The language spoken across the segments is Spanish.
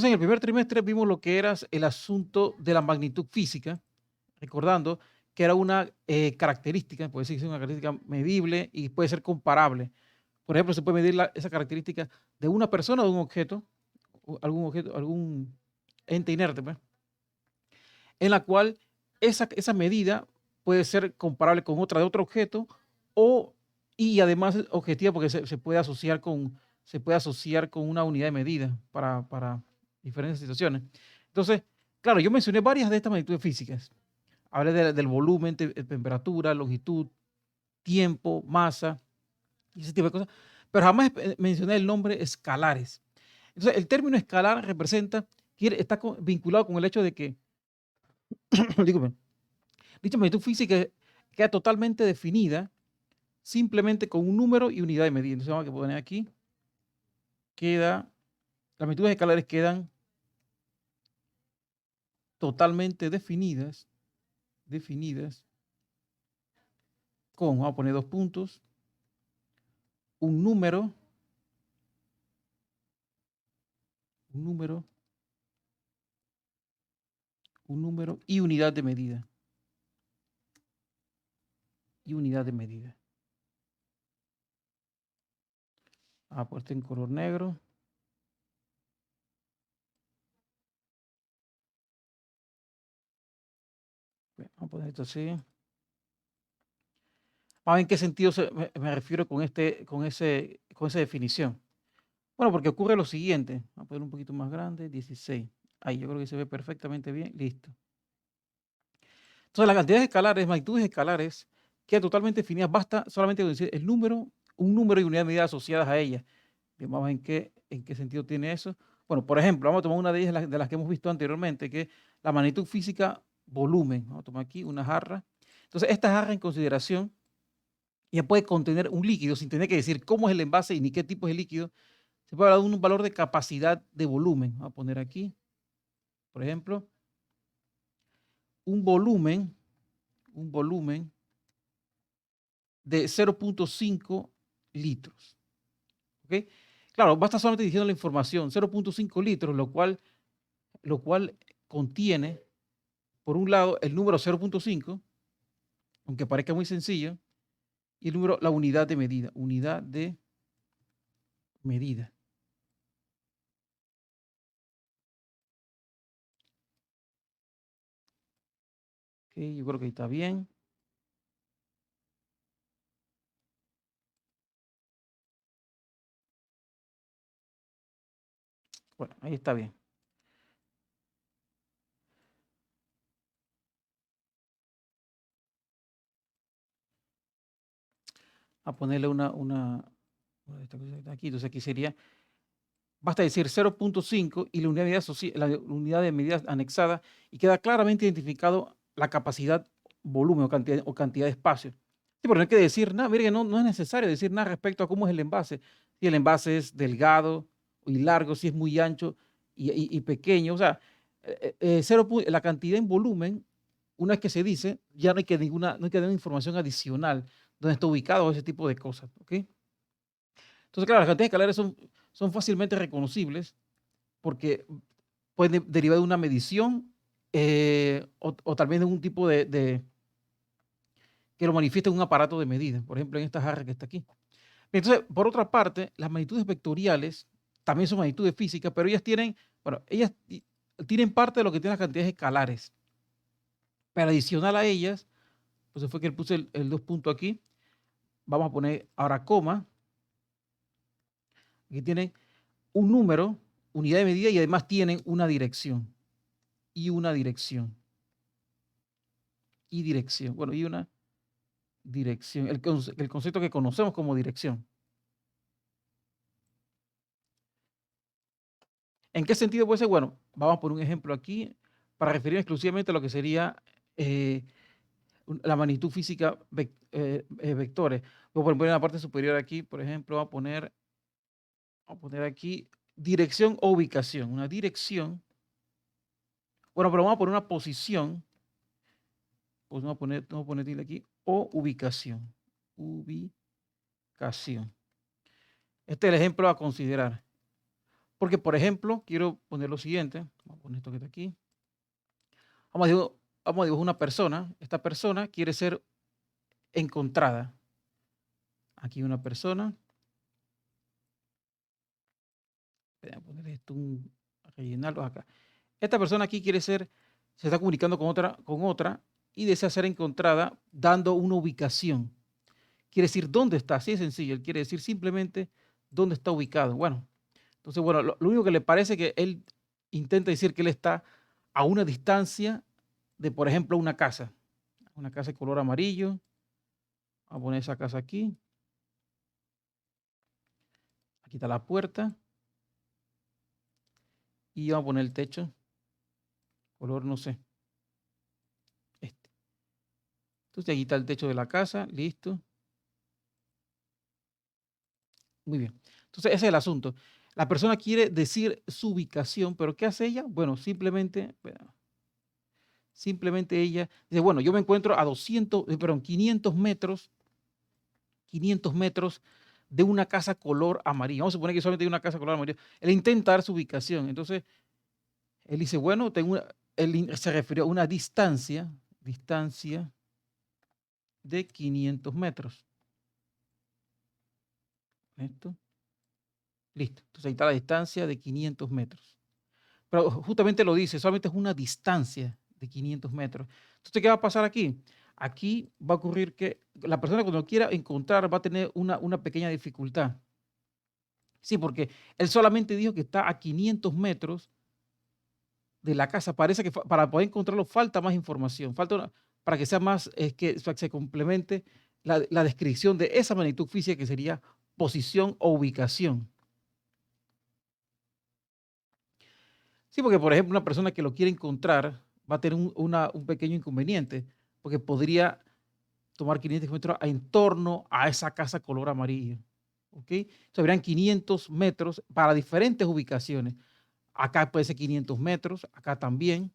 Entonces, en el primer trimestre vimos lo que era el asunto de la magnitud física, recordando que era una característica, puede decirse una característica medible y puede ser comparable. Por ejemplo, se puede medir esa característica de una persona o de un objeto, o objeto, algún ente inerte, pues, en la cual esa medida puede ser comparable con otra de otro objeto o, y además es objetiva porque se puede asociar con una unidad de medida para diferentes situaciones. Entonces, claro, yo mencioné varias de estas magnitudes físicas. Hablé del volumen, temperatura, longitud, tiempo, masa y ese tipo de cosas, pero jamás mencioné el nombre escalares. Entonces, el término escalar representa, está vinculado con el hecho de que, disculpen, dicha magnitud física queda totalmente definida simplemente con un número y unidad de medida. Entonces vamos a poner aquí, las magnitudes escalares quedan totalmente definidas con, vamos a poner dos puntos, un número, un número, un número y unidad de medida. Y unidad de medida. Puesto en color negro. Vamos a poner esto así. Vamos a ver en qué sentido me refiero con esa definición. Bueno, porque ocurre lo siguiente. Vamos a poner un poquito más grande, 16. Ahí yo creo que se ve perfectamente bien. Listo. Entonces, las cantidades escalares, magnitudes escalares, quedan totalmente definidas. Basta solamente con decir el número, un número y unidad de medida asociadas a ellas. Vamos a ver en qué sentido tiene eso. Bueno, por ejemplo, vamos a tomar una de ellas de las que hemos visto anteriormente, que es la magnitud física volumen. Vamos a tomar aquí una jarra. Entonces, esta jarra en consideración ya puede contener un líquido sin tener que decir cómo es el envase y ni qué tipo es el líquido. Se puede hablar de un valor de capacidad de volumen. Vamos a poner aquí, por ejemplo, un volumen, un volumen de 0.5 litros. ¿Ok? Claro, basta solamente diciendo la información, 0.5 litros, lo cual contiene, por un lado, el número 0.5, aunque parezca muy sencillo, y el número, la unidad de medida. Ok, yo creo que está bien. Bueno, ahí está bien. A ponerle esta cosa que está aquí. Entonces aquí sería, basta decir 0.5 y la unidad de medida anexada y queda claramente identificado la capacidad, volumen o cantidad de espacio. Sí, pero no hay que decir nada, mire que no es necesario decir nada respecto a cómo es el envase. Si el envase es delgado y largo, si es muy ancho y pequeño, o sea, la cantidad en volumen, una vez que se dice, ya no hay que dar información adicional donde está ubicado ese tipo de cosas, ¿ok? Entonces, claro, las cantidades escalares son fácilmente reconocibles porque pueden derivar de una medición o tal vez de un tipo que lo manifiesta en un aparato de medida, por ejemplo, en esta jarra que está aquí. Entonces, por otra parte, las magnitudes vectoriales también son magnitudes físicas, pero ellas tienen parte de lo que tienen las cantidades escalares. Pero adicional a ellas, pues fue que le puse el dos puntos aquí, vamos a poner ahora coma, aquí tienen un número, unidad de medida y además tienen una dirección. Y una dirección. Y dirección. Bueno, y una dirección. El concepto que conocemos como dirección. ¿En qué sentido puede ser? Bueno, vamos por un ejemplo aquí para referir exclusivamente a lo que sería la magnitud física vectores. Voy a poner en la parte superior aquí, por ejemplo, voy a poner aquí dirección o ubicación. Una dirección. Bueno, pero vamos a poner una posición. Pues vamos a poner aquí o ubicación. Ubicación. Este es el ejemplo a considerar. Porque, por ejemplo, quiero poner lo siguiente. Vamos a poner esto que está aquí. Vamos a dibujar una persona. Esta persona quiere ser encontrada. Aquí una persona. Voy a poner esto, rellenarlo acá. Esta persona aquí se está comunicando con otra y desea ser encontrada dando una ubicación. Quiere decir dónde está, así de sencillo. Él quiere decir simplemente dónde está ubicado. Bueno, entonces, bueno, lo único que le parece que él intenta decir que él está a una distancia de, por ejemplo, una casa de color amarillo. Vamos a poner esa casa aquí. Aquí está la puerta. Y vamos a poner el techo, color, no sé, este. Entonces, aquí está el techo de la casa, listo. Muy bien. Entonces, ese es el asunto. La persona quiere decir su ubicación, pero ¿qué hace ella? Bueno, simplemente ella dice, bueno, yo me encuentro a 500 metros de una casa color amarillo. Vamos a suponer que solamente hay una casa color amarillo. Él intenta dar su ubicación. Entonces, él dice, bueno, él se refirió a una distancia de 500 metros. Esto. Listo. Entonces ahí está la distancia de 500 metros. Pero justamente lo dice, solamente es una distancia de 500 metros. Entonces, ¿qué va a pasar aquí? Aquí va a ocurrir que la persona cuando quiera encontrar va a tener una pequeña dificultad. Sí, porque él solamente dijo que está a 500 metros de la casa. Parece que para poder encontrarlo falta más información, para que sea más, que se complemente la descripción de esa magnitud física que sería posición o ubicación. Sí, porque por ejemplo una persona que lo quiere encontrar va a tener un pequeño inconveniente, porque podría tomar 500 metros en torno a esa casa color amarillo. ¿Ok? Entonces habrían 500 metros para diferentes ubicaciones. Acá puede ser 500 metros, acá también,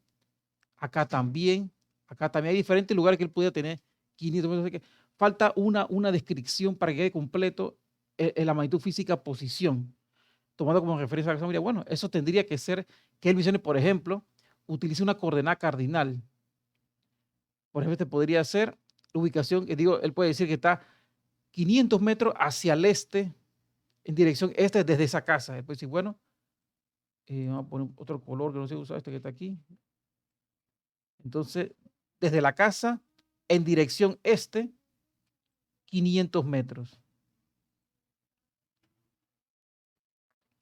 acá también, acá también. Hay diferentes lugares que él puede tener 500 metros. Así que falta una descripción para que quede completo la magnitud física posición, tomando como referencia a la familia. Bueno, eso tendría que ser que él mencione, por ejemplo, utilice una coordenada cardinal. Por ejemplo, este podría ser la ubicación, que digo, él puede decir que está 500 metros hacia el este, en dirección este desde esa casa. Él puede decir, bueno, vamos a poner otro color que no se usa, este que está aquí. Entonces, desde la casa, en dirección este, 500 metros.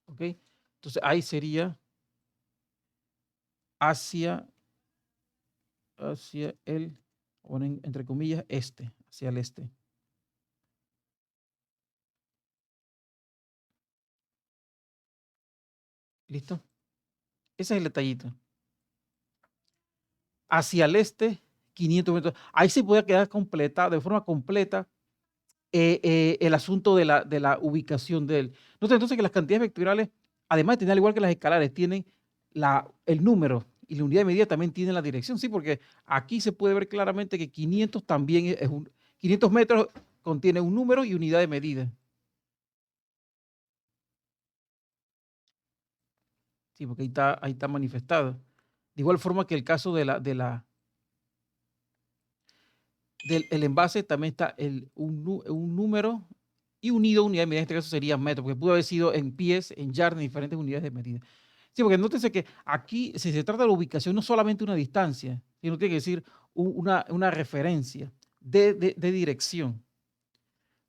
¿Ok? Entonces, ahí sería hacia el, ponen entre comillas, este, hacia el este. ¿Listo? Ese es el detallito. Hacia el este, 500 metros. Ahí se puede quedar completa, de forma completa, el asunto de la ubicación de él. Entonces que las cantidades vectoriales, además de tener, al igual que las escalares, tienen el número y la unidad de medida también tienen la dirección. Sí, porque aquí se puede ver claramente que 500 también 500 metros contiene un número y unidad de medida. Sí, porque ahí está manifestado. De igual forma que el caso del el envase también está un número y unido a unidad de medida. En este caso sería metro, porque pudo haber sido en pies, en yardas, en diferentes unidades de medida. Sí, porque nótese que aquí, si se trata de la ubicación, no solamente una distancia, sino tiene que decir una referencia de dirección.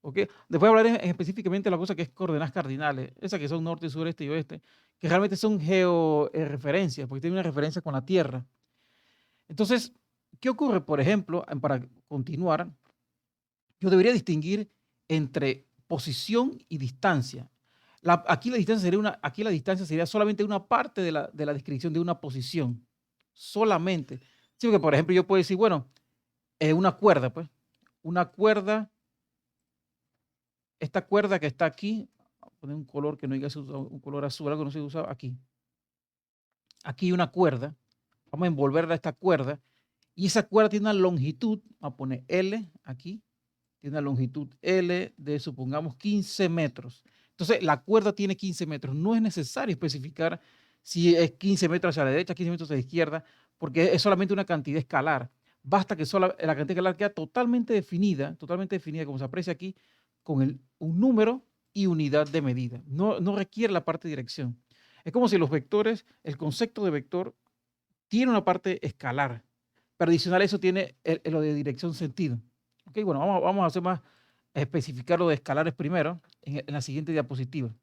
¿Ok? Después hablaré específicamente de la cosa que es coordenadas cardinales, esas que son norte, sur, este y oeste, que realmente son georreferencias, porque tienen una referencia con la Tierra. Entonces, ¿qué ocurre? Por ejemplo, para continuar, yo debería distinguir entre posición y distancia. Aquí la distancia sería solamente una parte de la descripción de una posición. Solamente. Sí, porque por ejemplo yo puedo decir, bueno, una cuerda, pues. Una cuerda, esta cuerda que está aquí, voy a poner un color que no diga un color azul, algo que no se usa aquí. Aquí hay una cuerda, vamos a envolverla a esta cuerda, y esa cuerda tiene una longitud, vamos a poner L aquí, tiene una longitud L de, supongamos, 15 metros. Entonces, la cuerda tiene 15 metros. No es necesario especificar si es 15 metros hacia la derecha, 15 metros hacia la izquierda, porque es solamente una cantidad escalar. Basta que la cantidad escalar queda totalmente definida, como se aprecia aquí, con un número y unidad de medida. No requiere la parte de dirección. Es como si los vectores, el concepto de vector tiene una parte escalar, pero adicional a eso tiene lo de dirección sentido. Ok, bueno, vamos a hacer más, a especificar lo de escalares primero en la siguiente diapositiva.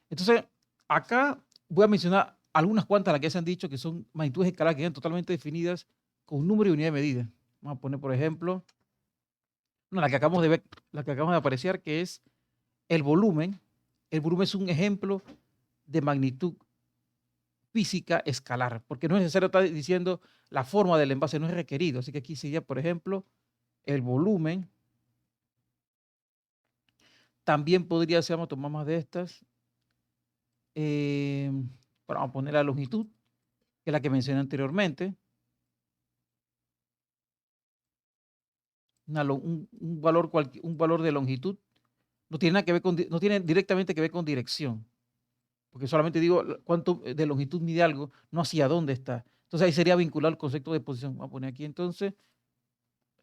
Entonces, acá voy a mencionar algunas cuantas, las que ya se han dicho, que son magnitudes escalares que quedan totalmente definidas con un número y unidad de medida. Vamos a poner, por ejemplo, la que acabamos de ver, la que acabamos de apreciar, que es el volumen. El volumen es un ejemplo de magnitud física escalar, porque no es necesario estar diciendo la forma del envase, no es requerido. Así que aquí sería, por ejemplo, el volumen. También podría ser, vamos a tomar más de estas. eh, Vamos a poner la longitud, que es la que mencioné anteriormente. Un valor de longitud no tiene nada que ver no tiene directamente que ver con dirección, porque solamente digo cuánto de longitud mide algo, no hacia dónde está. Entonces ahí sería vincular el concepto de posición. Vamos a poner aquí entonces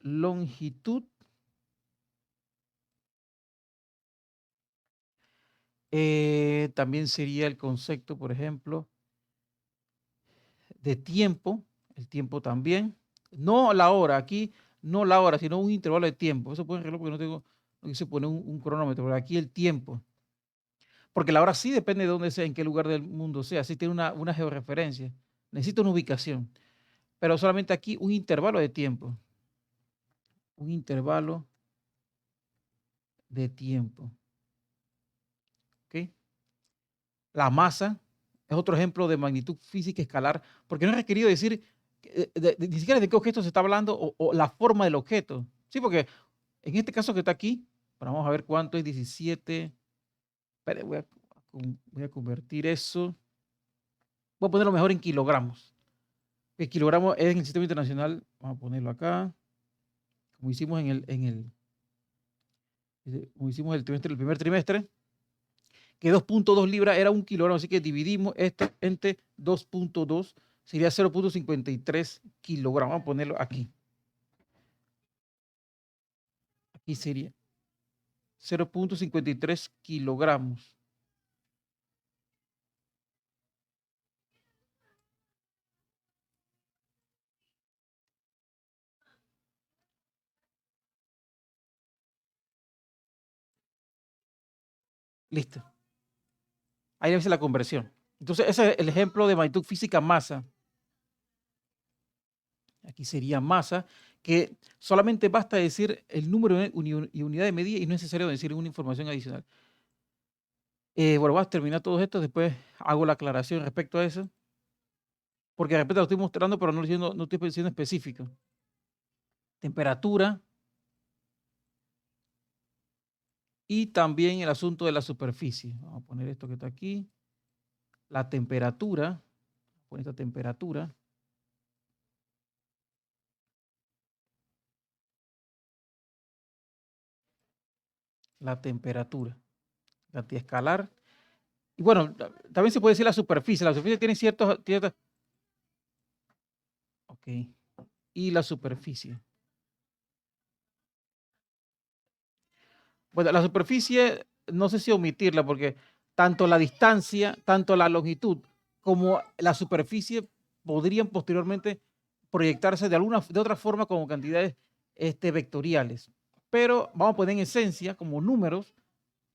longitud. También sería el concepto, por ejemplo, de tiempo, el tiempo también. No la hora, aquí no la hora, sino un intervalo de tiempo. Eso puede reloj porque no quise poner un cronómetro, pero aquí el tiempo. Porque la hora sí depende de dónde sea, en qué lugar del mundo sea, sí tiene una georreferencia. Necesito una ubicación, pero solamente aquí un intervalo de tiempo. Un intervalo de tiempo. ¿Ok? La masa es otro ejemplo de magnitud física escalar, porque no es requerido decir ni siquiera de qué objeto se está hablando o la forma del objeto. Sí, porque en este caso que está aquí, pero vamos a ver cuánto es 17. Espere, voy a convertir eso. Voy a ponerlo mejor en kilogramos. El kilogramo es en el sistema internacional. Vamos a ponerlo acá, como hicimos como hicimos el primer trimestre, que 2.2 libras era un kilogramo, así que dividimos esto entre 2.2, sería 0.53 kilogramos. Vamos a ponerlo aquí. Aquí sería 0.53 kilogramos. Listo. Ahí debe ser la conversión. Entonces, ese es el ejemplo de magnitud física masa. Aquí sería masa, que solamente basta decir el número y unidad de medida y no es necesario decir una información adicional. Bueno, vas a terminar todo esto, después hago la aclaración respecto a eso, porque de repente lo estoy mostrando, pero no estoy siendo específico. Temperatura y también el asunto de la superficie. Vamos a poner esto que está aquí. La temperatura, poner esta temperatura. La temperatura, cantidad escalar. Y bueno, también se puede decir la superficie. La superficie tiene ciertas. Ok. Y la superficie. Bueno, la superficie, no sé si omitirla, porque tanto la distancia, tanto la longitud, como la superficie podrían posteriormente proyectarse de otra forma como cantidades vectoriales. Pero vamos a poner en esencia como números,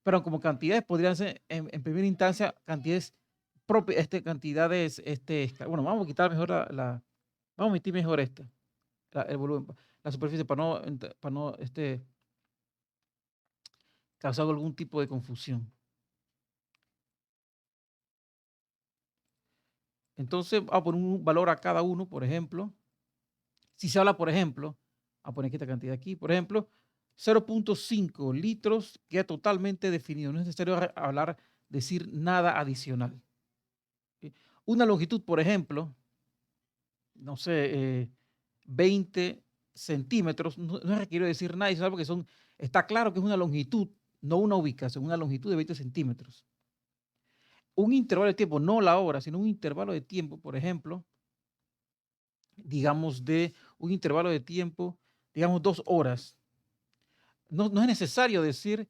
pero como cantidades podrían ser en primera instancia cantidades propias, cantidades, bueno, vamos a quitar mejor vamos a omitir mejor el volumen, la superficie para no causar algún tipo de confusión. Entonces, vamos a poner un valor a cada uno, por ejemplo. Si se habla, por ejemplo, a poner esta cantidad aquí, por ejemplo, 0.5 litros queda totalmente definido. No es necesario decir nada adicional. ¿Sí? Una longitud, por ejemplo, no sé, 20 centímetros, no es requerido decir nada adicional porque está claro que es una longitud no una ubicación, una longitud de 20 centímetros. Un intervalo de tiempo, no la hora, sino un intervalo de tiempo, por ejemplo, digamos de un intervalo de tiempo, digamos 2 horas. No es necesario decir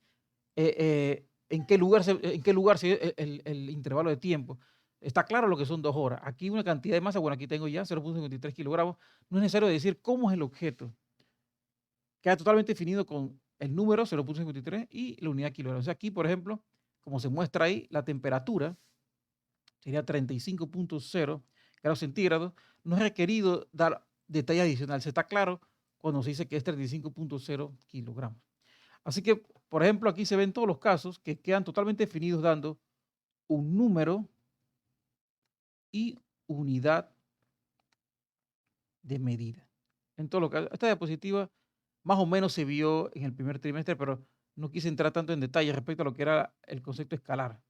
en qué lugar se el intervalo de tiempo. Está claro lo que son 2 horas. Aquí una cantidad de masa, bueno, aquí tengo ya 0,53 kilogramos. No es necesario decir cómo es el objeto. Queda totalmente definido con el número 0,53 y la unidad kilogramos. O sea, aquí, por ejemplo, como se muestra ahí, la temperatura sería 35,0 grados centígrados. No es requerido dar detalle adicional. Se está claro cuando se dice que es 35,0 kilogramos. Así que, por ejemplo, aquí se ven todos los casos que quedan totalmente definidos dando un número y unidad de medida. En todo lo que esta diapositiva más o menos se vio en el primer trimestre, pero no quise entrar tanto en detalle respecto a lo que era el concepto escalar.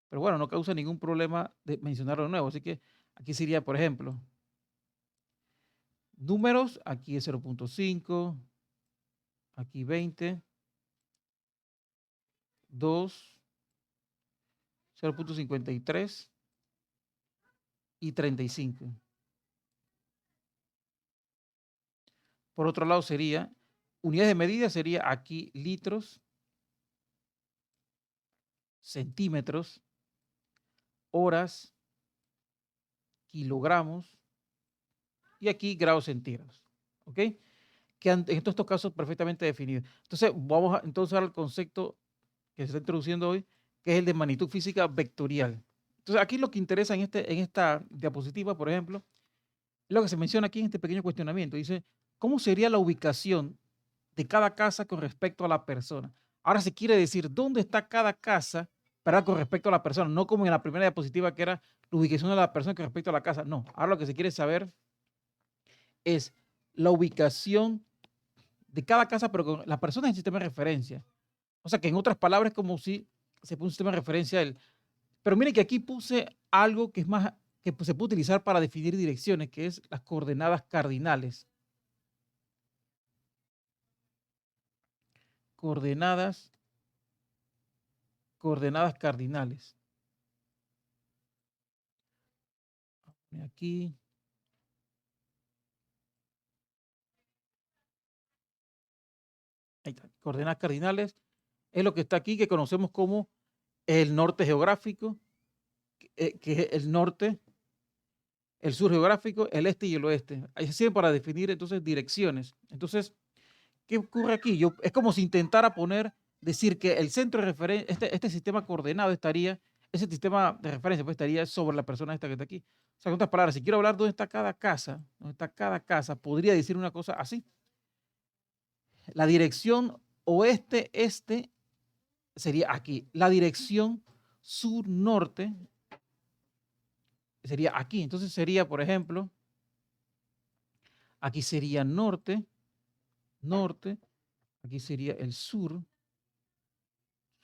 Pero bueno, no causa ningún problema de mencionarlo de nuevo. Así que aquí sería, por ejemplo, números, aquí es 0,5, aquí 20, 2, 0,53 y 35. Por otro lado sería, unidades de medida sería aquí litros, centímetros, horas, kilogramos y aquí grados centígrados. ¿Ok? Quedan en todos estos casos perfectamente definidos. Entonces, vamos entonces al concepto que se está introduciendo hoy, que es el de magnitud física vectorial. Entonces, aquí lo que interesa en esta diapositiva, por ejemplo, es lo que se menciona aquí en este pequeño cuestionamiento. Dice, ¿cómo sería la ubicación de cada casa con respecto a la persona? Ahora se quiere decir dónde está cada casa, ¿verdad? Con respecto a la persona, no como en la primera diapositiva que era la ubicación de la persona con respecto a la casa. No, ahora lo que se quiere saber es la ubicación de cada casa, pero con la persona en sistema de referencia. O sea que en otras palabras, como si se puso un sistema de referencia a él. Pero miren que aquí puse algo que es más, que se puede utilizar para definir direcciones, que es las coordenadas cardinales. Coordenadas, coordenadas cardinales. Aquí. Ahí está. Coordenadas cardinales es lo que está aquí, que conocemos como el norte geográfico, que es el norte, el sur geográfico, el este y el oeste. Ahí se sirve para definir entonces direcciones. Entonces, ¿qué ocurre aquí? Es como si intentara decir que el centro de referencia, este sistema coordenado estaría, ese sistema de referencia pues estaría sobre la persona esta que está aquí. O sea, con otras palabras, si quiero hablar dónde está cada casa, podría decir una cosa así. La dirección oeste-este sería aquí. La dirección sur-norte sería aquí. Entonces sería, por ejemplo, aquí sería norte, norte, aquí sería el sur,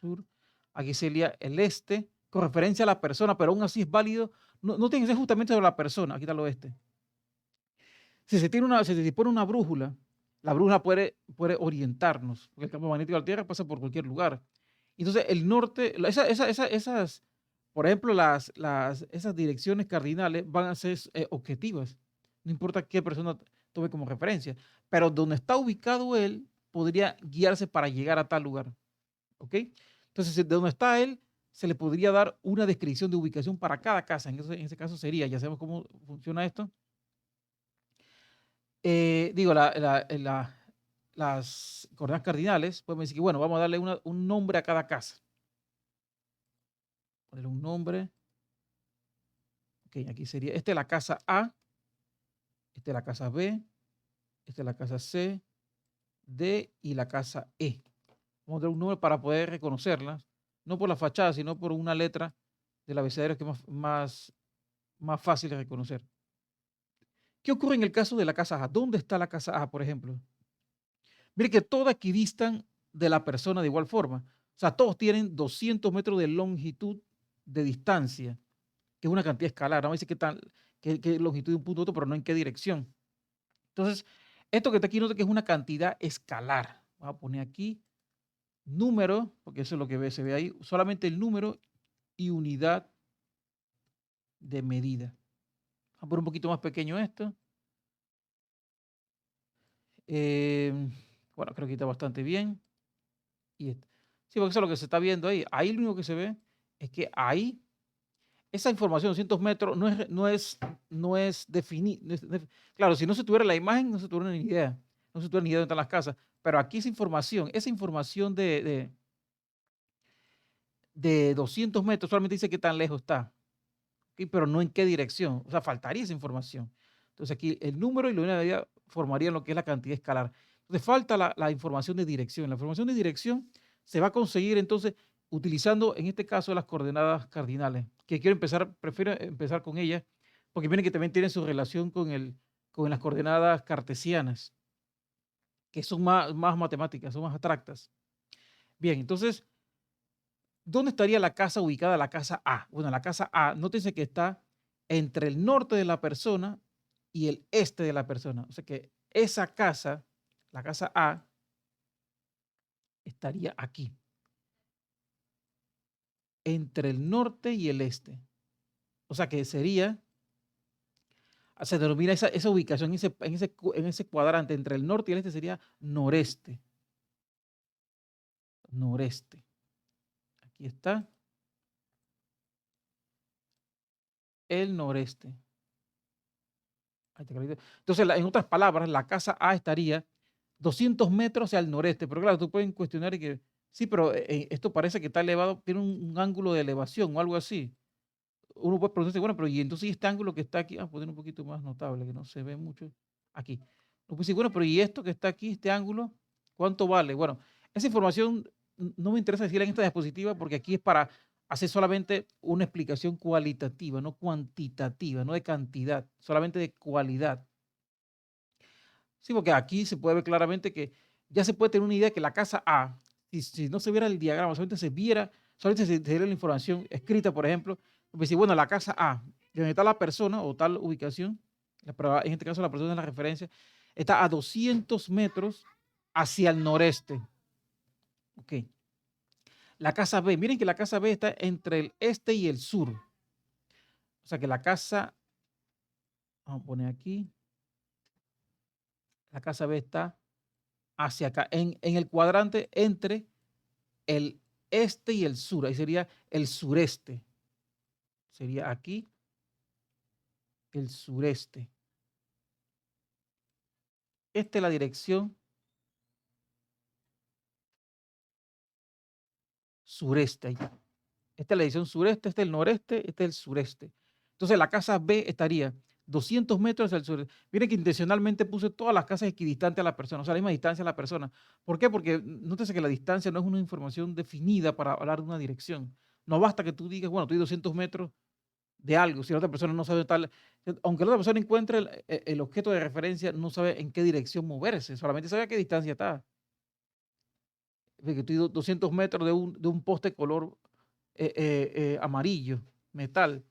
sur, aquí sería el este, con referencia a la persona, pero aún así es válido. No tiene que ser justamente sobre la persona, aquí está el oeste. Si se dispone una brújula, la brújula puede orientarnos, porque el campo magnético de la Tierra pasa por cualquier lugar. Entonces, el norte, esas, por ejemplo, esas direcciones cardinales van a ser objetivas. No importa qué persona tome como referencia. Pero donde está ubicado él, podría guiarse para llegar a tal lugar. ¿Ok? Entonces, de donde está él, se le podría dar una descripción de ubicación para cada casa. En ese caso sería, ya sabemos cómo funciona esto. Digo, las coordenadas cardinales, podemos decir que, bueno, vamos a darle un nombre a cada casa. Ponerle un nombre. Ok, aquí sería, esta es la casa A, esta es la casa B, esta es la casa C, D y la casa E. Vamos a dar un nombre para poder reconocerlas, no por la fachada, sino por una letra del abecedario que es más fácil de reconocer. ¿Qué ocurre en el caso de la casa A? ¿Dónde está la casa A, por ejemplo? Mire que todas equidistan de la persona de igual forma. O sea, todos tienen 200 metros de longitud de distancia, que es una cantidad escalar. Vamos a decir qué longitud de un punto a otro, pero no en qué dirección. Entonces, esto que está aquí nota que es una cantidad escalar. Voy a poner aquí número, porque eso es lo que se ve ahí, solamente el número y unidad de medida. Vamos a poner un poquito más pequeño esto. Em, bueno, creo que está bastante bien. Y sí, porque eso es lo que se está viendo ahí. Ahí lo único que se ve es que ahí, esa información, 200 metros, no es definida. Claro, si no se tuviera la imagen, no se tuviera ni idea. No se tuviera ni idea de dónde están las casas. Pero aquí esa información de 200 metros solamente dice qué tan lejos está, ¿ok? Pero no en qué dirección. O sea, faltaría esa información. Entonces aquí el número y la unidad de medida formarían lo que es la cantidad escalar. Entonces falta la información de dirección. La información de dirección se va a conseguir entonces utilizando en este caso las coordenadas cardinales, que prefiero empezar con ellas, porque miren que también tienen su relación con las coordenadas cartesianas, que son más matemáticas, son más abstractas. Bien, entonces, ¿dónde estaría la casa ubicada, la casa A? Bueno, la casa A, nótense que está entre el norte de la persona y el este de la persona. O sea que esa casa, la casa A, estaría aquí, entre el norte y el este. O sea que se denomina esa ubicación en ese cuadrante entre el norte y el este sería noreste. Noreste. Aquí está el noreste. Ahí está clarito. Entonces, en otras palabras, la casa A estaría 200 metros hacia el noreste. Pero claro, tú puedes cuestionar y que, sí, pero esto parece que está elevado, tiene un ángulo de elevación o algo así. Uno puede preguntarse, bueno, pero y entonces este ángulo que está aquí, vamos a poner un poquito más notable, que no se ve mucho aquí. Uno puede decir, bueno, pero y esto que está aquí, este ángulo, ¿cuánto vale? Bueno, esa información no me interesa decirla en esta diapositiva porque aquí es para hacer solamente una explicación cualitativa, no cuantitativa, no de cantidad, solamente de cualidad. Sí, porque aquí se puede ver claramente que ya se puede tener una idea que la casa A, si no se viera el diagrama, solamente se diera la información escrita, por ejemplo, pues si, bueno, la casa A, de donde está la persona o tal ubicación, en este caso la persona es la referencia, está a 200 metros hacia el noreste. Ok. La casa B, miren que la casa B está entre el este y el sur. O sea que la casa, vamos a poner aquí, la casa B está hacia acá, en el cuadrante entre el este y el sur. Ahí sería el sureste. Sería aquí el sureste. Esta es la dirección sureste. Esta es la dirección sureste, este es el noreste, este es el sureste. Entonces la casa B estaría 200 metros hacia el sur. Miren que intencionalmente puse todas las casas equidistantes a la persona, o sea, a la misma distancia a la persona. ¿Por qué? Porque nótese que la distancia no es una información definida para hablar de una dirección. No basta que tú digas, bueno, estoy 200 metros de algo, si la otra persona no sabe tal, aunque la otra persona encuentre el objeto de referencia, no sabe en qué dirección moverse, solamente sabe a qué distancia está. De que estoy 200 metros de un poste color amarillo, metal,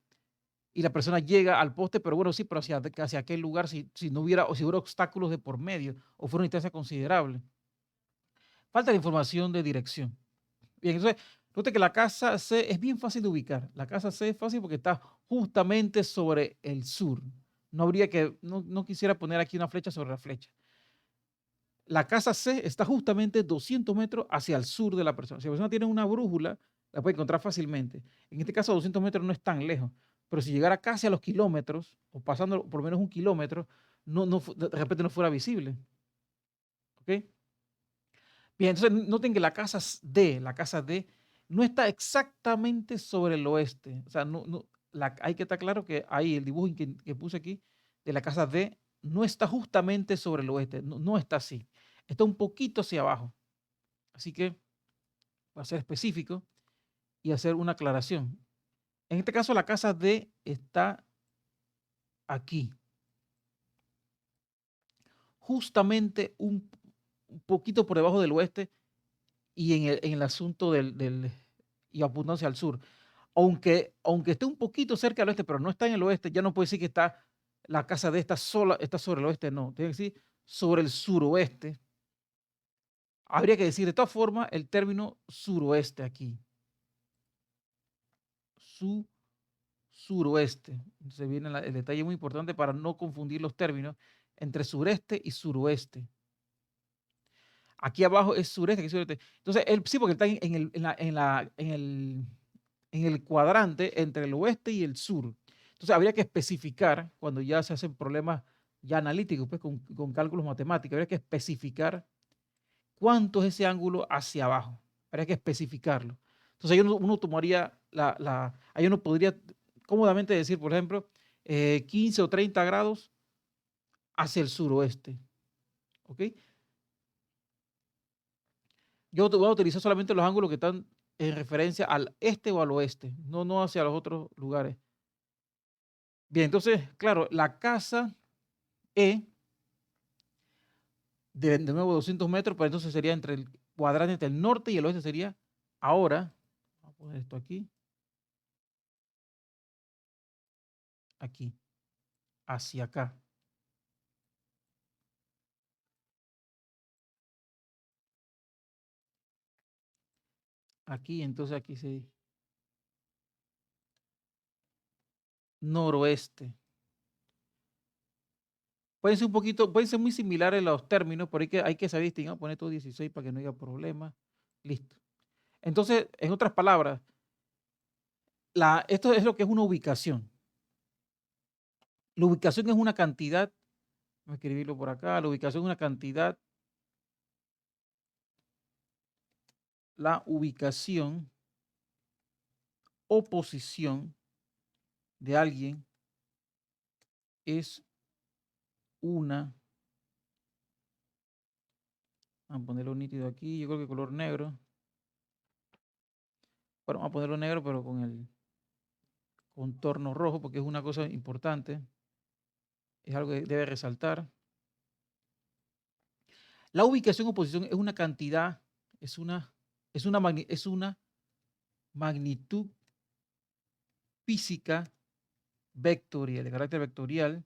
y la persona llega al poste, pero bueno, sí, pero hacia aquel lugar, si no hubiera, o si hubiera obstáculos de por medio, o fuera una distancia considerable. Falta la información de dirección. Bien, entonces, note que la casa C es bien fácil de ubicar. La casa C es fácil porque está justamente sobre el sur. No quisiera poner aquí una flecha sobre la flecha. La casa C está justamente 200 metros hacia el sur de la persona. Si la persona tiene una brújula, la puede encontrar fácilmente. En este caso, 200 metros no es tan lejos, pero si llegara casi a los kilómetros, o pasando por lo menos un kilómetro, de repente no fuera visible. ¿Ok? Bien, entonces noten que la casa D no está exactamente sobre el oeste. O sea, hay que estar claro que ahí el dibujo que puse aquí de la casa D no está justamente sobre el oeste, no está así. Está un poquito hacia abajo. Así que va a ser específico y hacer una aclaración. En este caso, la casa D está aquí, justamente un poquito por debajo del oeste y en el asunto y apuntando hacia el sur. Aunque esté un poquito cerca del oeste, pero no está en el oeste, ya no puede decir que la casa de esta sola está sobre el oeste, no. Tiene que decir sobre el suroeste Habría que decir de todas formas el término suroeste aquí. Suroeste. Entonces viene el detalle muy importante para no confundir los términos entre sureste y suroeste. Aquí abajo es sureste, aquí es sureste. Entonces, sí, porque está en el cuadrante entre el oeste y el sur. Entonces, habría que especificar, cuando ya se hacen problemas ya analíticos, pues con cálculos matemáticos, habría que especificar cuánto es ese ángulo hacia abajo. Habría que especificarlo. Entonces, ahí uno tomaría ahí uno podría cómodamente decir, por ejemplo, 15 o 30 grados hacia el suroeste. ¿Ok? Yo te voy a utilizar solamente los ángulos que están en referencia al este o al oeste, no hacia los otros lugares. Bien, entonces, claro, la casa E, de nuevo 200 metros, pues entonces sería entre el cuadrante entre el norte y el oeste sería ahora, vamos a poner esto aquí, hacia acá. Aquí, entonces aquí se noroeste. Pueden ser un poquito, pueden ser muy similares los términos, pero hay que saber distinguir. Vamos a poner todo 16 para que no haya problema. Listo. Entonces, en otras palabras, esto es lo que es una ubicación. La ubicación es una cantidad, vamos a escribirlo por acá, la ubicación es una cantidad, la ubicación o posición de alguien es una, vamos a ponerlo nítido aquí, yo creo que color negro, bueno, vamos a ponerlo negro pero con el contorno rojo porque es una cosa importante, es algo que debe resaltar. La ubicación o posición es una cantidad, es una magnitud física vectorial, de carácter vectorial,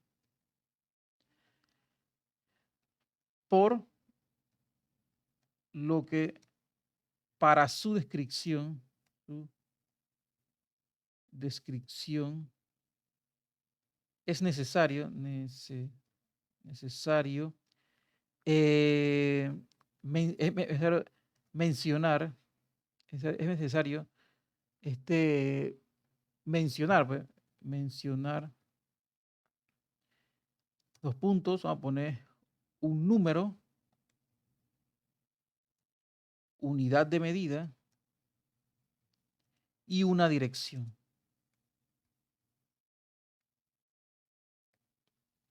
por lo que para su descripción es necesario eh, necesario mencionar, es necesario mencionar, pues, mencionar los puntos, vamos a poner un número, unidad de medida y una dirección.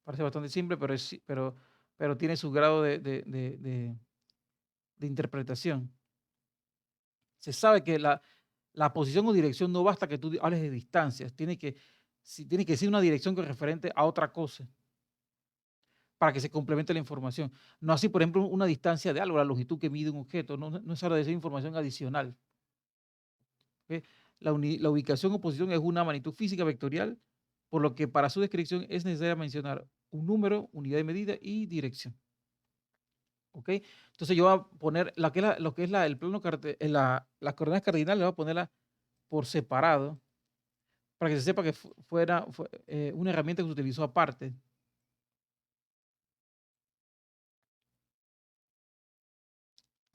Parece bastante simple, pero tiene su grado de interpretación. Se sabe que la posición o dirección no basta que tú hables de distancias, tiene que ser una dirección con referente a otra cosa para que se complemente la información. No así, por ejemplo, una distancia de algo, la longitud que mide un objeto, no es hora de esa información adicional. ¿Ok? La ubicación o posición es una magnitud física vectorial, por lo que para su descripción es necesario mencionar un número, unidad de medida y dirección. ¿Ok? Entonces yo voy a poner lo que es el plano, las coordenadas cardinales, voy a ponerlas por separado para que se sepa que fue una herramienta que se utilizó aparte.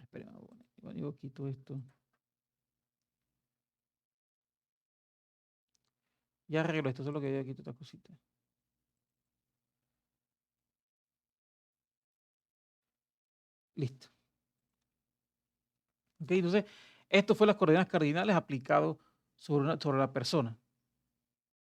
Esperen, yo quito esto. Ya arreglo esto, solo que ya quito esta cosita. Listo. ¿Ok? Entonces, esto fue las coordenadas cardinales aplicado sobre la persona.